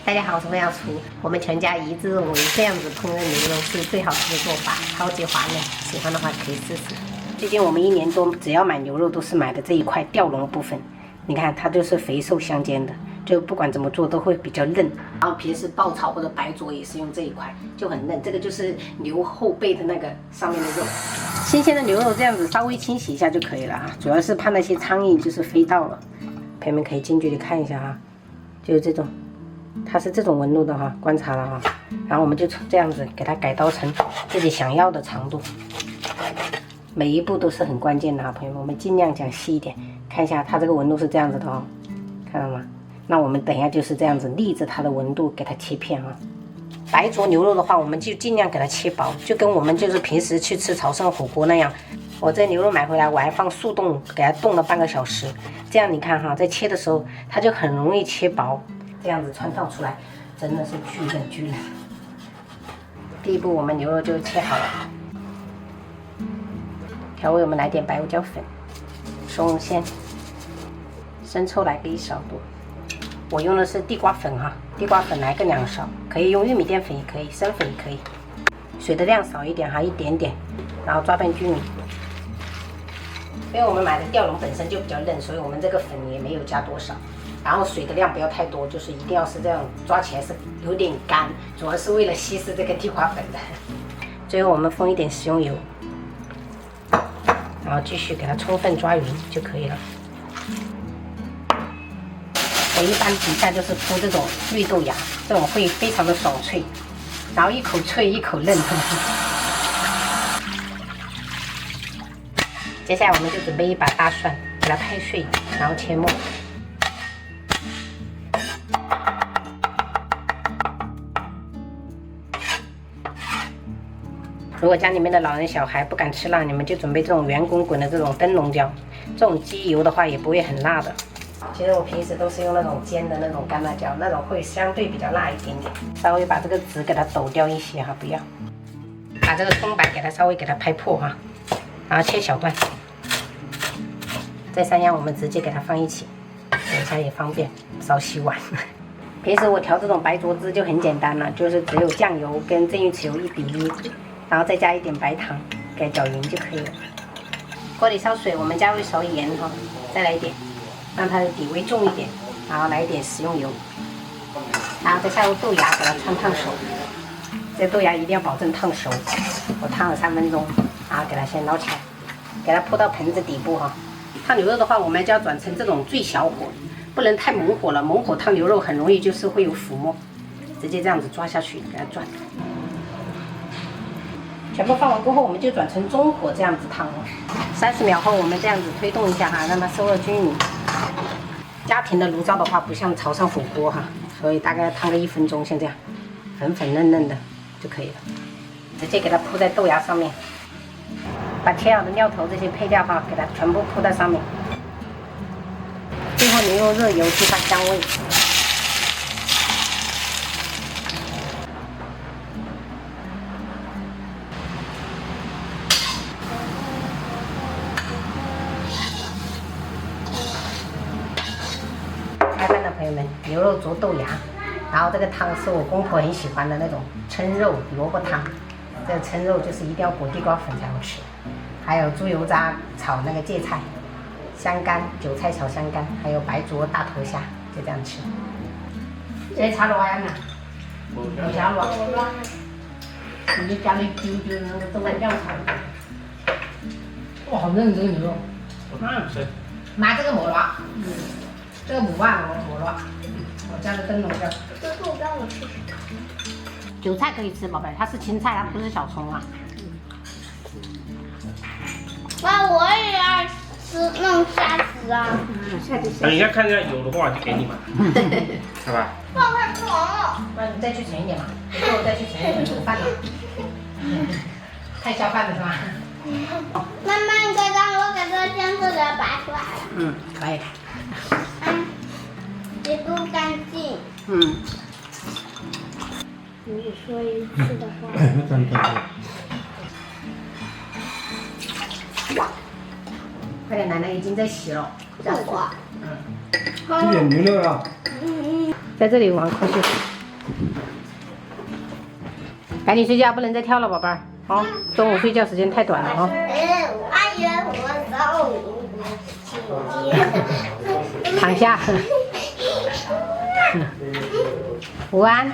大家好，我是魏小厨。我们全家一致认为这样子烹饪牛肉是最好吃的做法，超级滑嫩。喜欢的话可以试试。最近我们1年多只要买牛肉都是买的这一块吊龙部分，你看它就是肥瘦相间的，就不管怎么做都会比较嫩。然后平时爆炒或者白灼也是用这一块，就很嫩。这个就是牛后背的那个上面的肉。新鲜的牛肉这样子稍微清洗一下就可以了啊，主要是怕那些苍蝇就是飞到了。朋友们可以近距离看一下啊，就是这种。它是这种纹路的哈，观察了哈，然后我们就这样子给它改刀成自己想要的长度，每一步都是很关键的哈，朋友们，我们尽量讲细一点，看一下它这个纹路是这样子的哦，看到吗？那我们等一下就是这样子逆着它的纹路给它切片啊。白灼牛肉的话，我们就尽量给它切薄，就跟我们就是平时去吃潮汕火锅那样。我这牛肉买回来，我还放速冻给它冻了半个小时，这样你看哈，在切的时候它就很容易切薄。这样子穿烫出来，真的是巨嫩巨嫩。第一步，我们牛肉就切好了。调味我们来点白胡椒粉、松鲜、生抽来个1勺多。我用的是地瓜粉哈，地瓜粉来个2勺，可以用玉米淀粉也可以，生粉也可以。水的量少一点哈，一点点，然后抓拌均匀。因为我们买的吊龙本身就比较嫩，所以我们这个粉也没有加多少。然后水的量不要太多，就是一定要是这样抓起来是有点干，主要是为了稀释这个地瓜粉的。最后我们封一点食用油，然后继续给它充分抓匀就可以了。我一般底下就是铺这种绿豆芽，这种会非常的爽脆，然后一口脆一口嫩。接下来我们就准备一把大蒜，给它拍碎，然后切末。如果家里面的老人小孩不敢吃辣，你们就准备这种圆滚滚的这种灯笼椒，这种鸡油的话也不会很辣的。其实我平时都是用那种煎的那种干辣椒，那种会相对比较辣一点点。稍微把这个籽给它抖掉一些哈，不要。把这个葱白给它稍微给它拍破哈，然后切小段。这3样我们直接给它放一起，等一下也方便少洗碗。平时我调这种白灼汁就很简单了，就是只有酱油跟正玉豉油1比1。然后再加一点白糖，给它搅匀就可以了。锅里烧水，我们加入1勺盐哈，再来一点，让它的底味重一点。然后来一点食用油，然后再下入豆芽，给它穿烫熟。这豆芽一定要保证烫熟，我烫了3分钟，然后给它先捞起来，给它铺到盆子底部哈。烫牛肉的话，我们就要转成这种最小火，不能太猛火了，猛火烫牛肉很容易就是会有浮沫。直接这样子抓下去，给它转。全部放完过后，我们就转成中火这样子烫了。30秒后，我们这样子推动一下哈，让它收热均匀。家庭的炉灶的话，不像潮汕火锅哈，所以大概烫个1分钟，像这样，粉粉嫩嫩的就可以了。直接给它铺在豆芽上面，把切好的料头这些配料哈，给它全部铺在上面。最后你用热油去它香味。开饭的朋友们，牛肉灼豆芽，然后这个汤是我公婆很喜欢的那种蛏肉萝卜汤，这个蛏肉就是一定要裹地瓜粉才好吃。还有猪油渣炒那个芥菜，香干韭菜炒香干，还有白灼大头虾，就这样吃。这炒螺呀嘛，豆虾螺，你家里丢那个豆瓣酱炒的。哇，好嫩这个牛肉。是。买这个没了。这个母袜我了，我加的灯笼椒。这豆干我吃。韭菜可以吃，宝贝，它是青菜，它不是小葱啊。妈，我也要吃弄虾子啊。等一下看一下有的话就给你嘛，好吧？爸快吃完了。那你再去盛一点嘛，以后再去盛一点煮饭了。太下饭了是吧？妈妈，你可以让我给这个先这个拔出来了。可以。也不干净。你说一次的话。快点，奶奶已经在洗了。这个。这点牛肉啊。在这里玩快速。赶紧睡觉，不能再跳了，宝贝儿。哦，中午睡觉时间太短了哦。我还以为我躺下。午安。